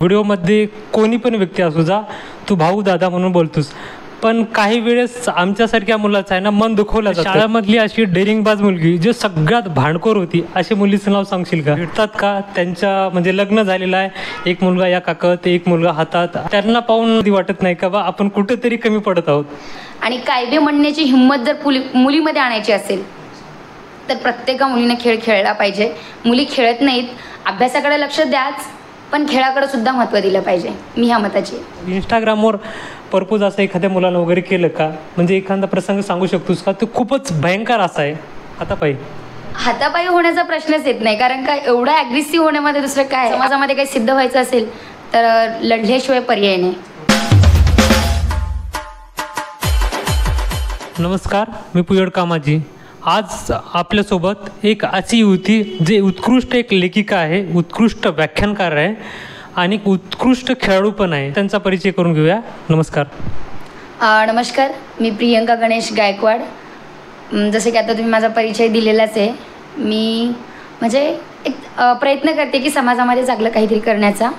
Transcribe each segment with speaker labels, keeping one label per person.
Speaker 1: व्हिडिओमध्ये कोणी पण व्यक्ती असू जा, तू भाऊ दादा म्हणून बोलतोस, पण काही वेळेस आमच्यासारख्या मुलाचं आहे ना मन दुखवलं जातं. शाळेमधली अशी डेरिंगबाज मुलगी जी सगळ्यात भांडखोर होती अशी मुलीचं नाव सांगशील का? भेटतात का? त्यांच्या म्हणजे लग्न झालेलं आहे, एक मुलगा या काकत, एक मुलगा हातात, त्यांना पाहून वाटत नाही का बा आपण कुठेतरी कमी पडत आहोत?
Speaker 2: आणि कायदे म्हणण्याची हिंमत जर मुलीमध्ये आणायची असेल तर प्रत्येक मुलीने खेळ खेळला पाहिजे. मुली खेळत नाहीत, अभ्यासाकडे लक्ष द्याच, पण खेळाकडे सुद्धा महत्त्व दिलं पाहिजे. मी ह्या मताची आहे.
Speaker 1: इंस्टाग्रामवर परपोज असं एखाद्या मुलानं वगैरे केलं का? म्हणजे एखादा प्रसंग सांगू शकतोस का? तो खूपच भयंकर असा आहे.
Speaker 2: हातापायी होण्याचा प्रश्नच येत नाही, कारण काय एवढा ॲग्रेसिव्ह होण्यामध्ये दुसरं काय? समाजामध्ये काही सिद्ध व्हायचं असेल तर लढल्याशिवाय पर्याय नाही.
Speaker 1: नमस्कार, मी पुयड कामाजी. आज आपल्यासोबत एक अशी युवती जे उत्कृष्ट एक लेखिका आहे, उत्कृष्ट व्याख्यानकार आहे आणि उत्कृष्ट खेळाडू पण आहे. त्यांचा परिचय करून घेऊया. नमस्कार.
Speaker 2: नमस्कार, मी प्रियंका गणेश गायकवाड. जसे की आता तुम्ही माझा परिचय दिलेलाच आहे. मी म्हणजे एक प्रयत्न करते की समाजामध्ये चांगलं काहीतरी करण्याचा.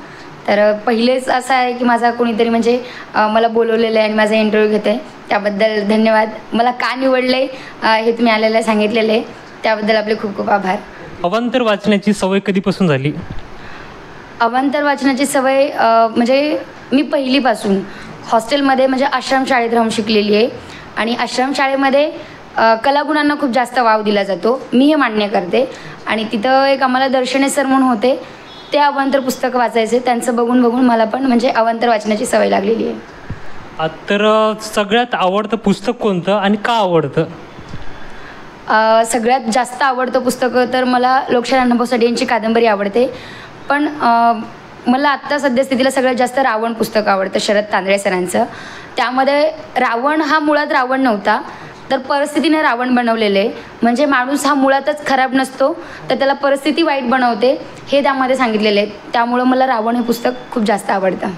Speaker 2: तर पहिलेच असं आहे की माझा कोणीतरी म्हणजे मला बोलवलेलं आहे आणि माझा इंटरव्ह्यू घेत आहे, त्याबद्दल धन्यवाद. मला का निवडले हे तुम्ही आलेलं सांगितलेलं आहे, त्याबद्दल आपले खूप खूप आभार.
Speaker 1: अवांतर वाचण्याची सवय कधीपासून झाली?
Speaker 2: अवांतर वाचनाची सवय म्हणजे मी पहिलीपासून हॉस्टेलमध्ये म्हणजे आश्रमशाळेत राहून शिकलेली आहे. आणि आश्रमशाळेमध्ये कलागुणांना खूप जास्त वाव दिला जातो, मी हे मान्य करते. आणि तिथं एक आम्हाला दर्शने सर म्हणून होते, ते अवांतर पुस्तकं वाचायचे. त्यांचं बघून बघून मला पण म्हणजे अवांतर वाचण्याची सवय लागलेली आहे.
Speaker 1: तर सगळ्यात आवडतं पुस्तक कोणतं आणि का आवडतं?
Speaker 2: सगळ्यात जास्त आवडतं पुस्तकं तर मला लोकशाहीर अण्णाभाऊ साठे यांची कादंबरी आवडते. पण मला आत्ता सद्यस्थितीला सगळ्यात जास्त रावण पुस्तक आवडतं, शरद तांदळे सरांचं. त्यामध्ये रावण हा मुळात रावण नव्हता, तर परिस्थितीने रावण बनवलेलं आहे. म्हणजे माणूस हा मुळातच खराब नसतो, तर त्याला परिस्थिती वाईट बनवते, हे त्यामध्ये सांगितलेलं आहे. त्यामुळं मला रावण हे पुस्तक खूप जास्त आवडतं.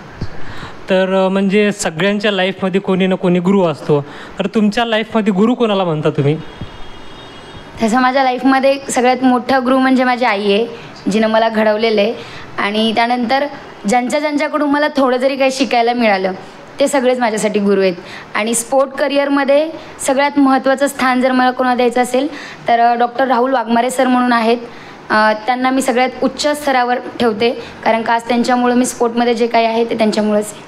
Speaker 1: तर म्हणजे सगळ्यांच्या लाईफमध्ये कोणी ना कोणी गुरु असतो, तर तुमच्या लाईफमध्ये गुरु कोणाला म्हणता तुम्ही?
Speaker 2: तसं माझ्या लाईफमध्ये सगळ्यात मोठा गुरु म्हणजे माझी आई आहे, जिनं मला घडवलेलं आहे. आणि त्यानंतर ज्यांच्याकडून मला थोडं जरी काही शिकायला मिळालं ते सगळेच माझ्यासाठी गुरु आहेत. आणि स्पोर्ट करिअरमध्ये सगळ्यात महत्त्वाचं स्थान जर मला कोणाला द्यायचं असेल तर डॉक्टर राहुल वाघमारे सर म्हणून आहेत. त्यांना मी सगळ्यात उच्च स्तरावर ठेवते, कारण का आज त्यांच्यामुळं मी स्पोर्टमध्ये जे काही आहे ते त्यांच्यामुळंच आहे.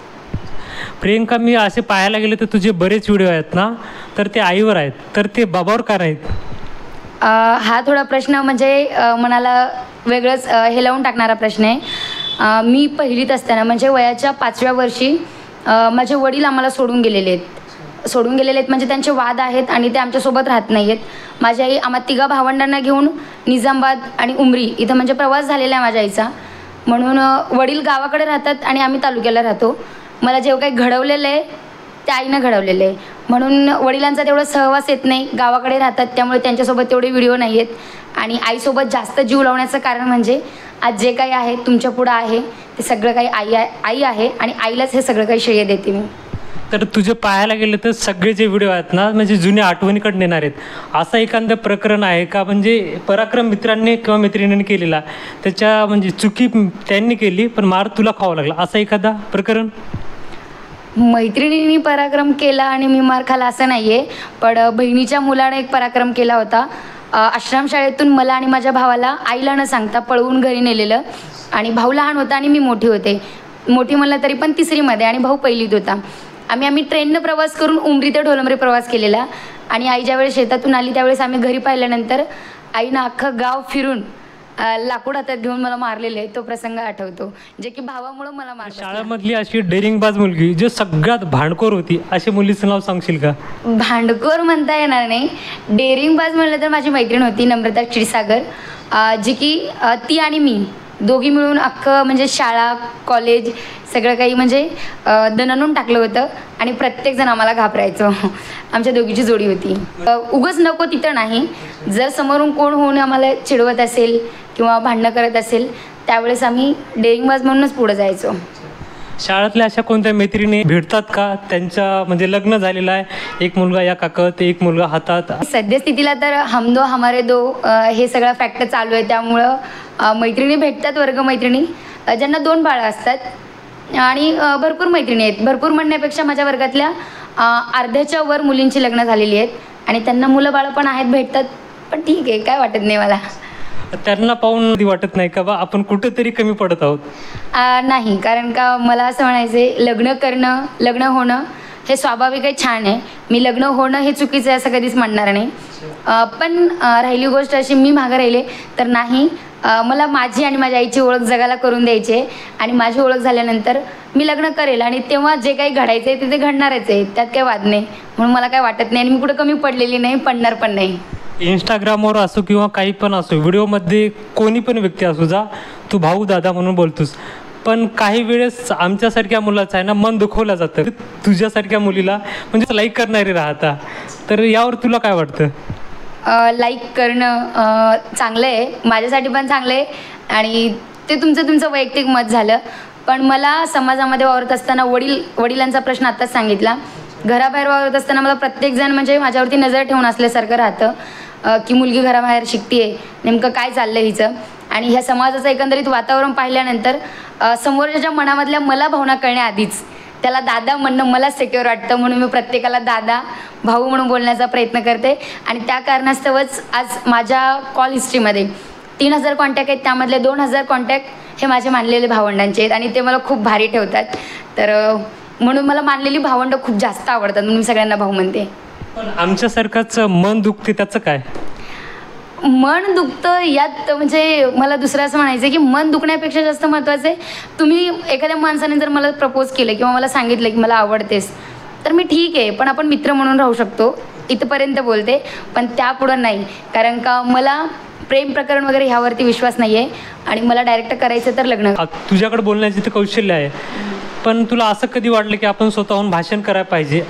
Speaker 1: प्रियंका, मी असे पाहायला गेले तर तुझे बरेच व्हिडिओ आहेत ना, तर ते आईवर आहेत, तर ते बाबावर का नाहीत?
Speaker 2: हा थोडा प्रश्न म्हणजे मनाला वेगळंच हे लावून टाकणारा प्रश्न आहे. मी पहिलीत असताना म्हणजे वयाच्या 5व्या वर्षी माझे वडील आम्हाला सोडून गेलेले आहेत म्हणजे त्यांचे वाद आहेत आणि ते आमच्यासोबत राहत नाही आहेत. माझी आई आम्हा तिघा भावंडांना घेऊन निजामाबाद आणि उमरी इथं म्हणजे प्रवास झालेला आहे माझ्या आईचा. म्हणून वडील गावाकडे राहतात आणि आम्ही तालुक्याला राहतो. मला जेव्हा काही घडवलेलं आहे त्या आईनं घडवलेलं आहे, म्हणून वडिलांचा तेवढा सहवास येत नाही, गावाकडे राहतात, त्यामुळे त्यांच्यासोबत तेवढे व्हिडिओ नाही आहेत. आणि आईसोबत जास्त जीव लावण्याचं कारण म्हणजे आज जे काही आहे तुमच्या पुढं आहे ते सगळं काही आई आहे आणि आईलाच हे सगळं काही श्रेय देते मी.
Speaker 1: तर तुझे पाहायला गेलं तर सगळे जे व्हिडिओ आहेत ना, म्हणजे जुन्या आठवणीकडे नेणार आहेत. असं एखादं प्रकरण आहे का म्हणजे पराक्रम मित्रांनी किंवा मैत्रिणींनी केलेला, त्याच्या म्हणजे चुकी त्यांनी केली पण मार तुला खावा लागला, असं एखादा प्रकरण?
Speaker 2: मैत्रिणींनी पराक्रम केला आणि मी मार खाला असं नाही आहे, पण बहिणीच्या मुलाने एक पराक्रम केला होता. आश्रमशाळेतून मला आणि माझ्या भावाला आईला न सांगता पळवून घरी नेलेलं. आणि भाऊ लहान होता आणि मी मोठी होते, मोठी म्हणलं तरी पण 3रीमध्ये आणि भाऊ पहिलीत होता. आम्ही ट्रेननं प्रवास करून उमरी ते ढोलंबरी प्रवास केलेला. आणि आई ज्यावेळेस शेतातून आली त्यावेळेस आम्ही घरी पाहिल्यानंतर आईनं अख्खं गाव फिरून लाकूड हातात घेऊन मला मारलेलं आहे. तो प्रसंग आठवतो, जे की भावामुळं मला मार.
Speaker 1: शाळेमधली अशी डेरिंगबाज मुलगी जी सगळ्यात भांडखोर होती अशी मुलीचं नाव सांगशील का?
Speaker 2: भांडखोर म्हणता येणार नाही, डेरिंगबाज म्हणलं तर माझी मैत्रीण होती नम्रता क्षीरसागर, जी की ती आणि मी दोघी मिळून अख्खं म्हणजे शाळा कॉलेज सगळं काही म्हणजे दणनून टाकलं होतं आणि प्रत्येकजण आम्हाला घाबरायचो. आमच्या दोघीची जोडी होती. उगाच नको तिथं नाही, जर समोरून कोण होऊन आम्हाला चिडवत असेल किंवा भांडणं करत असेल त्यावेळेस आम्ही डेरिंगबाज म्हणूनच पुढं जायचो.
Speaker 1: शाळेतल्या अशा कोणत्या मैत्रिणी भेटतात का? त्यांच्या म्हणजे लग्न झालेलं आहे, एक मुलगा या काकत, एक मुलगा हातात.
Speaker 2: सद्यस्थितीला तर हम दो हमारे दो हे सगळं फॅक्ट चालू आहे, त्यामुळं मैत्रिणी भेटतात, वर्गमैत्रिणी. ज्यांना 2 बाळं असतात आणि भरपूर मैत्रिणी आहेत. भरपूर म्हणण्यापेक्षा माझ्या वर्गातल्या अर्ध्याच्या वर मुलींची लग्न झालेली आहेत आणि त्यांना मुलं बाळं पण आहेत, भेटतात. पण ठीक आहे, काय वाटत नाही मला.
Speaker 1: त्यांना पाहून कधी वाटत नाही का बा आपण कुठेतरी कमी पडत आहोत?
Speaker 2: नाही, कारण का मला असं म्हणायचं आहे, लग्न करणं, लग्न होणं हे स्वाभाविक आहे, छान आहे. मी लग्न होणं हे चुकीचं आहे असं कधीच म्हणणार नाही. पण राहिली गोष्ट अशी, मी मागं राहिले तर नाही. मला माझी आणि माझ्या आईची ओळख जगाला करून द्यायची आहे आणि माझी ओळख झाल्यानंतर मी लग्न करेल आणि तेव्हा जे काही घडायचं आहे ते घडणारच आहे, त्यात काही वाद नाही. म्हणून मला काय वाटत नाही आणि मी कुठं कमी पडलेली नाही, पडणार पण नाही.
Speaker 1: इंस्टाग्रामवर असो किंवा काही पण असो, व्हिडिओमध्ये कोणी पण व्यक्ती असो जा, तू भाऊ दादा म्हणून बोलतोस, पण काही वेळेस आमच्यासारख्या मुलाचं आहे ना मन दुखवलं जातं. तुझ्यासारख्या मुलीला म्हणजे लाईक करणारे राहता, तर यावर तुला काय वाटतं?
Speaker 2: लाईक करणं चांगलं आहे, माझ्यासाठी पण चांगलं आहे आणि ते तुमचं वैयक्तिक मत झालं. पण मला समाजामध्ये वावरत असताना वडिलांचा प्रश्न आत्ताच सांगितला. घराबाहेर वावरत असताना मला प्रत्येकजण म्हणजे माझ्यावरती नजर ठेवून असल्यासारखं राहतं की मुलगी घराबाहेर शिकते, नेमकं काय चाललं हिचं. आणि ह्या समाजाचं एकंदरीत वातावरण पाहिल्यानंतर समोरच्या मनामधल्या मला भावना कळण्याआधीच त्याला दादा म्हणणं मला सिक्युअर वाटतं. म्हणून मी प्रत्येकाला दादा, भाऊ म्हणून बोलण्याचा प्रयत्न करते. आणि त्या कारणास्तवच आज माझ्या कॉल हिस्ट्रीमध्ये 3000 कॉन्टॅक्ट आहेत, त्यामधले 2000 कॉन्टॅक्ट हे माझे मानलेले भावंडांचे आहेत आणि ते मला खूप भारी ठेवतात. तर म्हणून मला मानलेली भावंडं खूप जास्त आवडतात, म्हणून मी सगळ्यांना भाऊ म्हणते.
Speaker 1: पण आमच्यासारखंच मन दुखते त्याचं काय?
Speaker 2: मन दुखतं यात म्हणजे मला दुसरं असं म्हणायचं आहे की मन दुखण्यापेक्षा जास्त महत्त्वाचं आहे, तुम्ही एखाद्या माणसाने जर मला प्रपोज केलं किंवा मला सांगितलं की मला आवडतेस, तर मी ठीक आहे, पण आपण मित्र म्हणून राहू शकतो, इथपर्यंत बोलते. पण त्यापुढं नाही, कारण का मला प्रेम प्रकरण वगैरे ह्यावरती विश्वास नाही आहे आणि मला डायरेक्ट करायचं तर लग्न.
Speaker 1: तुझ्याकडे बोलण्याचे ते कौशल्य आहे, पण तुला असं कधी वाटलं की आपण स्वतःहून भाषण करायला पाहिजे?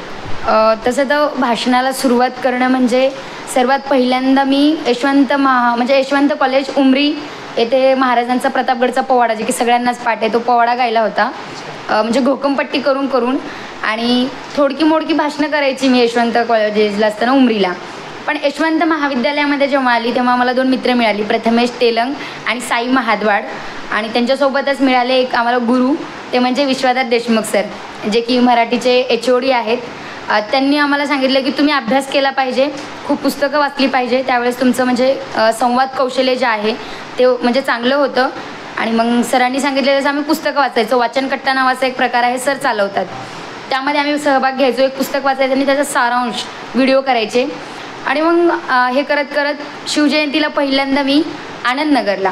Speaker 2: तसं तर भाषणाला सुरुवात करणं म्हणजे सर्वात पहिल्यांदा मी यशवंत कॉलेज उमरी येथे महाराजांचा प्रतापगडचा पोवाडा, जे की सगळ्यांनाच पाठ आहे, तो पोवाडा गायला होता. म्हणजे घोकमपट्टी करून आणि थोडकी मोडकी भाषणं करायची मी यशवंत कॉलेजला असताना उमरीला. पण यशवंत महाविद्यालयामध्ये जेव्हा आली तेव्हा मला 2 मित्र मिळाली, प्रथमेश तेलंग आणि साई महाद्वाड. आणि त्यांच्यासोबतच मिळाले एक आम्हाला गुरु, ते म्हणजे विश्वनाथ देशमुख सर, जे की मराठीचे HOD आहेत. त्यांनी आम्हाला सांगितलं की तुम्ही अभ्यास केला पाहिजे, खूप पुस्तकं वाचली पाहिजे, त्यावेळेस तुमचं म्हणजे संवाद कौशल्य जे आहे ते म्हणजे चांगलं होतं. आणि मग सरांनी सांगितलं तसं आम्ही पुस्तकं वाचायचो. वाचनकट्टा नावाचा एक प्रकार आहे, सर चालवतात, त्यामध्ये आम्ही सहभाग घ्यायचो. एक पुस्तक वाचायचं आणि त्याचा सारांश व्हिडिओ करायचे. आणि मग हे करत करत शिवजयंतीला पहिल्यांदा मी आनंदनगरला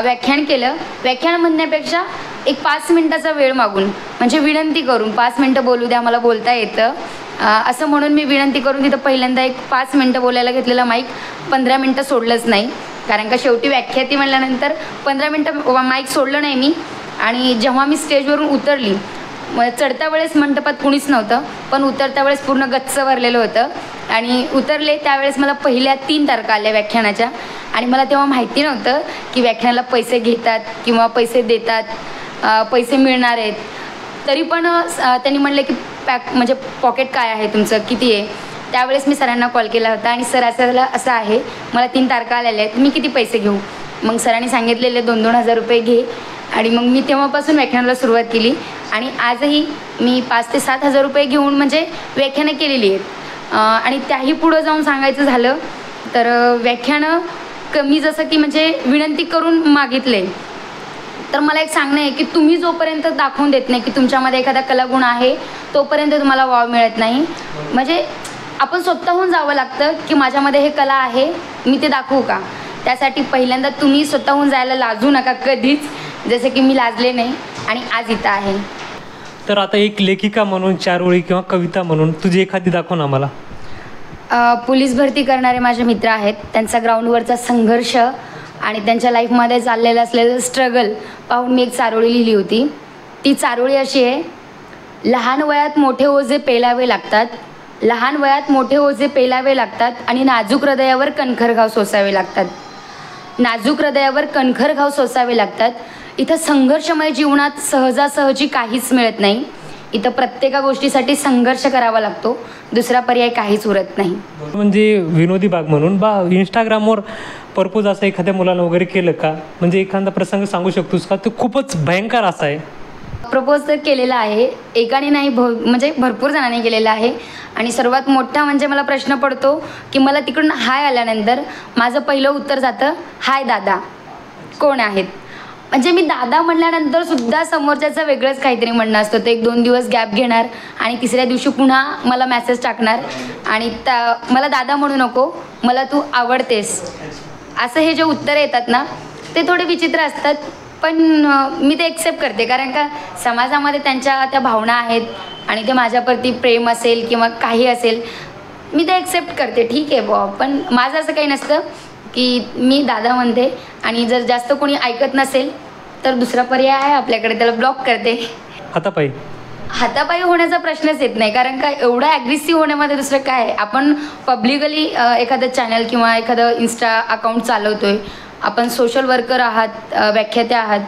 Speaker 2: व्याख्यान केलं. व्याख्यान म्हणण्यापेक्षा एक 5 मिनटाचा वेळ मागून, म्हणजे विनंती करून, 5 मिनटं बोलू द्या, मला बोलता येतं असं म्हणून मी विनंती करून तिथं पहिल्यांदा एक 5 मिनटं बोलायला घेतलेला माईक. 15 मिनटं सोडलंच नाही, कारण का शेवटी व्याख्याती म्हणल्यानंतर 15 मिनटं माईक सोडलं नाही मी. आणि जेव्हा मी स्टेजवरून उतरली, चढत्या वेळेस मंडपात कुणीच नव्हतं, पण उतरत्या वेळेस पूर्ण गच्च भरलेलं होतं. आणि उतरले त्यावेळेस मला पहिल्या 3 तारखा आल्या व्याख्यानाच्या. आणि मला तेव्हा माहिती नव्हतं की व्याख्यानाला पैसे घेतात किंवा पैसे देतात, पैसे मिळणार आहेत. तरी पण त्यांनी म्हणले की म्हणजे पॉकेट काय आहे तुमचं, किती आहे. त्यावेळेस मी सरांना कॉल केला होता आणि सर असं आहे, मला 3 तारखा आलेल्या आहेत, मी किती पैसे घेऊ. मग सरांनी सांगितलेले 2-2 हजार रुपये घे. आणि मग मी तेव्हापासून व्याख्यानाला सुरुवात केली आणि आजही मी 5 ते 7 हजार रुपये घेऊन म्हणजे व्याख्यानं केलेली आहेत. आणि त्याही पुढं जाऊन सांगायचं झालं तर व्याख्यानं कमी, जसं की म्हणजे विनंती करून मागितले, तर मला एक सांगणं आहे की तुम्ही जोपर्यंत दाखवून देत नाही की तुमच्यामध्ये एखादा कलागुण आहे, तोपर्यंत तुम्हाला वाव मिळत नाही. म्हणजे आपण स्वतःहून जावं लागतं की माझ्यामध्ये हे कला आहे, मी ते दाखवू का. त्यासाठी पहिल्यांदा तुम्ही स्वतःहून जायला लाजू नका कधीच, जसं की मी लाजले नाही आणि आज इथं आहे.
Speaker 1: तर आता एक लेखिका म्हणून 4 ओळी किंवा कविता म्हणून तुझी एखादी दाखव ना मला.
Speaker 2: पोलीस भरती करणारे माझे मित्र आहेत, त्यांचा ग्राउंडवरचा संघर्ष आणि त्यांच्या लाईफमध्ये चाललेलं असलेलं स्ट्रगल पाहून मी एक चारोळी लिहिली होती. ती चारोळी अशी आहे: लहान वयात मोठे ओझे पेलावे लागतात, लहान वयात मोठे ओझे पेलावे लागतात आणि नाजूक हृदयावर कणखर घाव सोसावे लागतात, नाजूक हृदयावर कणखर घाव सोसावे लागतात. इथं संघर्षमय जीवनात सहजासहजी काहीच मिळत नाही. इथं प्रत्येका गोष्टीसाठी संघर्ष करावा लागतो, दुसरा पर्याय काहीच उरत नाही.
Speaker 1: म्हणजे विनोदी भाग म्हणून इंस्टाग्रामवर प्रपोज असं एखाद्या मुलानं वगैरे केलं का? म्हणजे एखादा प्रसंग सांगू शकतोस का? तो खूपच भयंकर असा आहे.
Speaker 2: प्रपोज तर केलेला आहे, एकाने नाही म्हणजे भरपूर जणांनी केलेला आहे. आणि सर्वात मोठा म्हणजे मला प्रश्न पडतो की मला तिकडून हाय आल्यानंतर माझं पहिलं उत्तर जातं, हाय दादा कोण आहेत. म्हणजे मी दादा म्हणल्यानंतर सुद्धा समोरच्याचं वेगळंच काहीतरी म्हणणं असतं. ते 1-2 दिवस गॅप घेणार आणि तिसऱ्या दिवशी पुन्हा मला मेसेज टाकणार आणि मला दादा म्हणू नको, मला तू आवडतेस, असं हे जे उत्तरं येतात ना ते थोडे विचित्र असतात. पण मी ते एक्सेप्ट करते, कारण का समाजामध्ये त्यांच्या त्या भावना आहेत आणि ते माझ्याप्रती प्रेम असेल किंवा काही असेल, मी ते एक्सेप्ट करते, ठीक आहे बुवा. पण माझं असं काही नसतं की मी दादा म्हणते आणि जर जास्त कोणी ऐकत नसेल तर दुसरा पर्याय आहे आपल्याकडे, त्याला ब्लॉक करते. हातापायी होण्याचा प्रश्नच येत नाही, कारण का एवढं ॲग्रेसिव्ह होण्यामध्ये दुसरं काय आहे. आपण पब्लिकली एखादं चॅनल किंवा एखादं इन्स्टा अकाउंट चालवतोय, आपण सोशल वर्कर आहात, व्याख्यात्या आहात.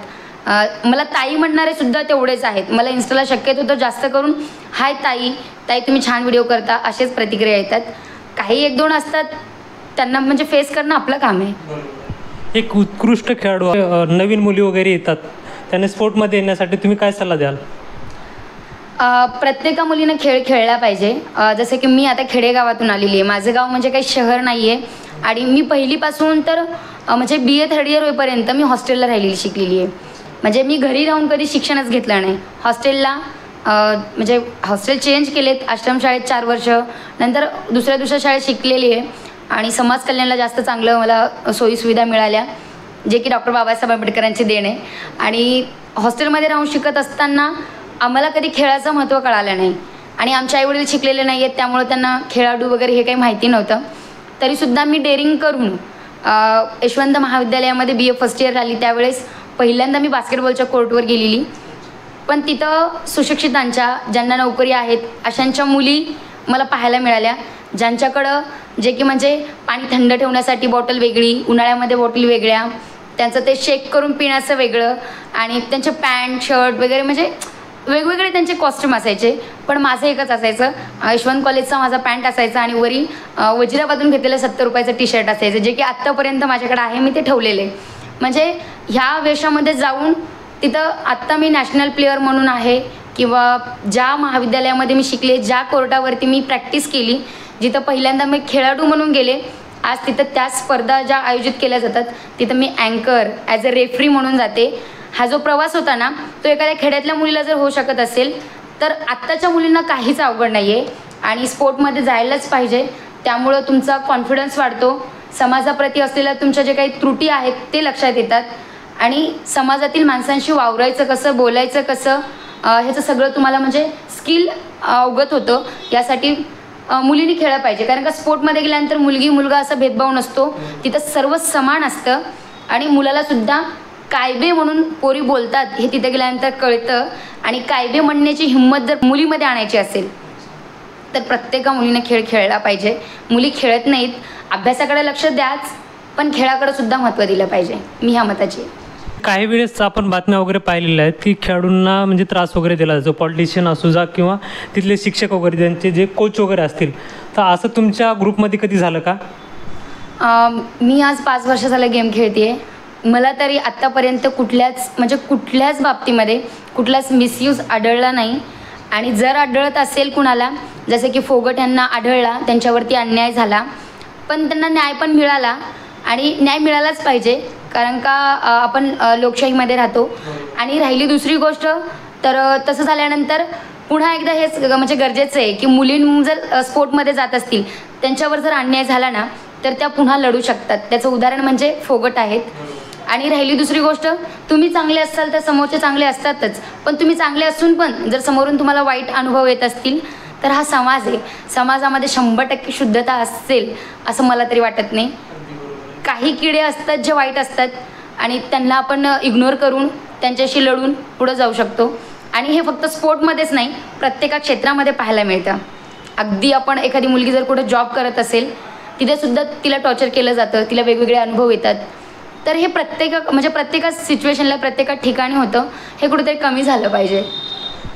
Speaker 2: मला ताई म्हणणारे सुद्धा तेवढेच आहेत. मला इन्स्टाला शक्यतो तर जास्त करून हाय ताई, ताई तुम्ही छान व्हिडिओ करता, असेच प्रतिक्रिया येतात. काही 1-2 असतात त्यांना म्हणजे फेस करणं आपलं काम आहे.
Speaker 1: एक उत्कृष्ट खेळाडू नवीन मुली वगैरे येतात, त्यांना स्पोर्टमध्ये येण्यासाठी तुम्ही काय सल्ला द्याल?
Speaker 2: प्रत्येका मुलीनं खेळ खेळला पाहिजे. जसं की मी आता खेडेगावातून आलेली आहे, माझं गाव म्हणजे काही शहर नाही आहे. आणि मी पहिलीपासून तर म्हणजे BA 3rd इयर होईपर्यंत मी हॉस्टेलला राहिलेली शिकलेली आहे. म्हणजे मी घरी राहून कधी शिक्षणच घेतलं नाही. हॉस्टेलला म्हणजे हॉस्टेल चेंज केलेत, आश्रमशाळेत 4 वर्ष, नंतर दुसऱ्या शाळेत शिकलेली आहे. आणि समाज कल्याणला जास्त चांगलं मला सोयीसुविधा मिळाल्या, जे की डॉक्टर बाबासाहेब आंबेडकरांची देण आहे. आणि हॉस्टेलमध्ये राहून शिकत असताना आम्हाला कधी खेळाचं महत्त्व कळालं नाही आणि आमचे आईवडील शिकलेले नाही आहेत, त्यामुळे त्यांना खेळाडू वगैरे हे काही माहिती नव्हतं. तरीसुद्धा मी डेअरिंग करून यशवंत महाविद्यालयामध्ये BA फर्स्ट इयर आली, त्यावेळेस पहिल्यांदा मी बास्केटबॉलच्या कोर्टवर गेलेली. पण तिथं सुशिक्षितांच्या, ज्यांना नोकरी आहेत अशांच्या मुली मला पाहायला मिळाल्या, ज्यांच्याकडं जे की म्हणजे पाणी थंड ठेवण्यासाठी बॉटल वेगळी, उन्हाळ्यामध्ये बॉटल वेगळ्या, त्यांचं ते शेक करून पिण्याचं वेगळं आणि त्यांचे पॅन्ट शर्ट वगैरे म्हणजे वेगवेगळे त्यांचे कॉस्ट्यूम असायचे. पण माझं एकच असायचं, यशवंत कॉलेजचा माझा पॅन्ट असायचा आणि वरी वजिराबादून घेतलेलं 70 रुपयाचं टी-शर्ट असायचं, जे की आत्तापर्यंत माझ्याकडे आहे, मी ते ठेवलेले. म्हणजे ह्या वेशामध्ये जाऊन तिथं आत्ता मी नॅशनल प्लेअर म्हणून आहे किंवा ज्या महाविद्यालयामध्ये मी शिकले, ज्या कोर्टावरती मी प्रॅक्टिस केली, जिथं पहिल्यांदा मी खेळाडू म्हणून गेले, आज तिथं त्या स्पर्धा ज्या आयोजित केल्या जातात तिथं मी अँकर ॲज अ रेफरी म्हणून जाते. हा जो प्रवास होता ना तो एखाद्या खेड्यातल्या मुलीला जर होऊ शकत असेल तर आत्ताच्या मुलींना काहीच अवघड नाही आहे आणि स्पोर्टमध्ये जायलाच पाहिजे. त्यामुळं तुमचा कॉन्फिडन्स वाढतो, समाजाप्रती असलेल्या तुमच्या जे काही त्रुटी आहेत ते लक्षात येतात आणि समाजातील माणसांशी वावरायचं कसं, बोलायचं कसं, ह्याचं सगळं तुम्हाला म्हणजे स्किल अवगत होतं. यासाठी मुलींनी खेळलं पाहिजे, कारण का स्पोर्टमध्ये गेल्यानंतर मुलगी मुलगा असा भेदभाव नसतो, तिथं सर्व समान असतं. आणि मुलालासुद्धा कायबे म्हणून पोरी बोलतात हे तिथे गेल्यानंतर कळतं. आणि कायबे म्हणण्याची हिंमत जर मुलीमध्ये आणायची असेल तर प्रत्येका मुलीने खेळ खेळला पाहिजे. मुली खेळत नाहीत, अभ्यासाकडे लक्ष द्याच, पण खेळाकडे सुद्धा महत्त्व दिलं पाहिजे, मी ह्या मताची.
Speaker 1: काही वेळेस आपण बातम्या वगैरे पाहिलेल्या आहेत की खेळाडूंना म्हणजे त्रास वगैरे दिला जातो, पॉलिटिशियन असू जा किंवा तिथले शिक्षक वगैरे, त्यांचे जे कोच वगैरे असतील, तर असं तुमच्या ग्रुपमध्ये कधी झालं का?
Speaker 2: मी आज 5 वर्ष झालं गेम खेळते. मला तरी आत्तापर्यंत कुठल्याच बाबतीमध्ये कुठलाच मिसयूज आढळला नाही. आणि जर आढळत असेल कुणाला, जसं की फोगट यांना आढळला, त्यांच्यावरती अन्याय झाला, पण त्यांना न्याय पण मिळाला आणि न्याय मिळालाच पाहिजे, कारण का आपण लोकशाहीमध्ये राहतो. आणि राहिली दुसरी गोष्ट तर तसं झाल्यानंतर पुन्हा एकदा हेच म्हणजे गरजेचं आहे की मुलीं जर स्पोर्टमध्ये जात असतील, त्यांच्यावर जर अन्याय झाला ना तर त्या पुन्हा लढू शकतात. त्याचं उदाहरण म्हणजे फोगट आहेत. आणि राहिली दुसरी गोष्ट, तुम्ही चांगले असाल तर समोरचे चांगले असतातच, पण तुम्ही चांगले असून पण जर समोरून तुम्हाला वाईट अनुभव येत असतील तर हा समाज आहे, समाजामध्ये 100% शुद्धता असेल असं मला तरी वाटत नाही. काही किडे असतात जे वाईट असतात आणि त्यांना आपण इग्नोर करून त्यांच्याशी लढून पुढं जाऊ शकतो. आणि हे फक्त स्पोर्टमध्येच नाही, प्रत्येक क्षेत्रामध्ये पाहायला मिळतं. अगदी आपण एखादी मुलगी जर कुठे जॉब करत असेल तिथेसुद्धा तिला टॉर्चर केलं जातं, तिला वेगवेगळे अनुभव येतात. तर हे प्रत्येक सिच्युएशनला प्रत्येक ठिकाणी होतं, हे कुठेतरी कमी झालं पाहिजे.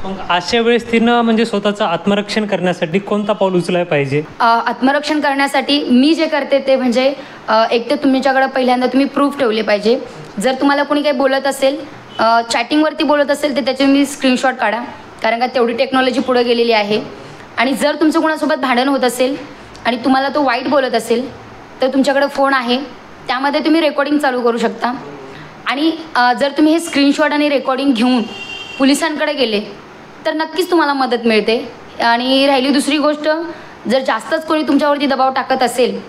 Speaker 1: मग अशा वेळेस तिनं म्हणजे स्वतःचं आत्मरक्षण करण्यासाठी कोणता पाऊल उचलायला पाहिजे?
Speaker 2: आत्मरक्षण करण्यासाठी मी जे करते ते म्हणजे एक तर तुमच्याकडं पहिल्यांदा तुम्ही प्रूफ ठेवले पाहिजे. जर तुम्हाला कोणी काही बोलत असेल, चॅटिंगवरती बोलत असेल, तर त्याचे मी स्क्रीनशॉट काढा, कारण का तेवढी टेक्नॉलॉजी पुढे गेलेली आहे. आणि जर तुमचं कोणासोबत भांडण होत असेल आणि तुम्हाला तो वाईट बोलत असेल तर तुमच्याकडे फोन आहे, त्यामध्ये तुम्ही रेकॉर्डिंग चालू करू शकता. आणि जर तुम्ही हे स्क्रीनशॉट आणि रेकॉर्डिंग घेऊन पोलिसांकडे गेले तर नक्कीच तुम्हाला मदत मिळते. आणि राहिली दुसरी गोष्ट, जर जास्तच कोणी तुमच्यावरती दबाव टाकत असेल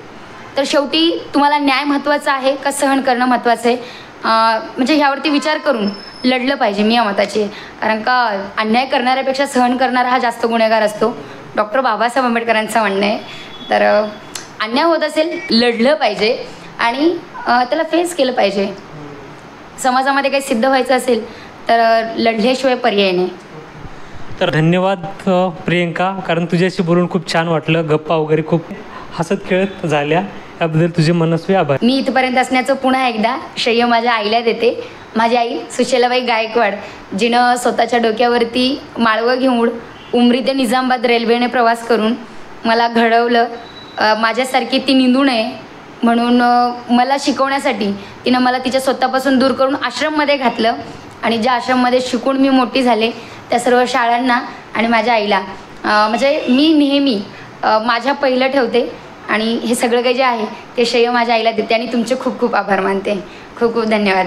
Speaker 2: तर शेवटी तुम्हाला न्याय महत्त्वाचा आहे का सहन करणं महत्त्वाचं आहे, म्हणजे ह्यावरती विचार करून लढलं पाहिजे. मी या मताची आहे, कारण का अन्याय करणाऱ्यापेक्षा सहन करणारा हा जास्त गुन्हेगार असतो. डॉक्टर बाबासाहेब आंबेडकरांचं म्हणणं आहे. तर अन्याय होत असेल लढलं पाहिजे आणि त्याला फेस केलं पाहिजे. समाजामध्ये काही सिद्ध व्हायचं असेल तर लढल्याशिवाय पर्याय नाही.
Speaker 1: तर धन्यवाद प्रियंका, कारण तुझ्याशी बोलून खूप छान वाटलं. गप्पा वगैरे खूप हसत खेळत झाल्या, याबद्दल तुझे मनस्वी आभार.
Speaker 2: मी इथपर्यंत असण्याचं पुन्हा एकदा श्रेय माझ्या आईला देते. माझी आई सुशेलाबाई गायकवाड, जिनं स्वतःच्या डोक्यावरती माळवं घेऊन उमरी ते निजामाबाद रेल्वेने प्रवास करून मला घडवलं. माझ्यासारखी ती निंदू नये म्हणून मला शिकवण्यासाठी तिनं मला तिच्या स्वतःपासून दूर करून आश्रममध्ये घातलं. आणि ज्या आश्रममध्ये शिकून मी मोठी झाले त्या सर्व शाळांना आणि माझ्या आईला म्हणजे मी नेहमी माझ्या पहिलं ठेवते. आणि हे सगळं काही जे आहे ते श्रेय माझ्या आईला देते आणि तुमचे खूप खूप आभार मानते. खूप खूप धन्यवाद.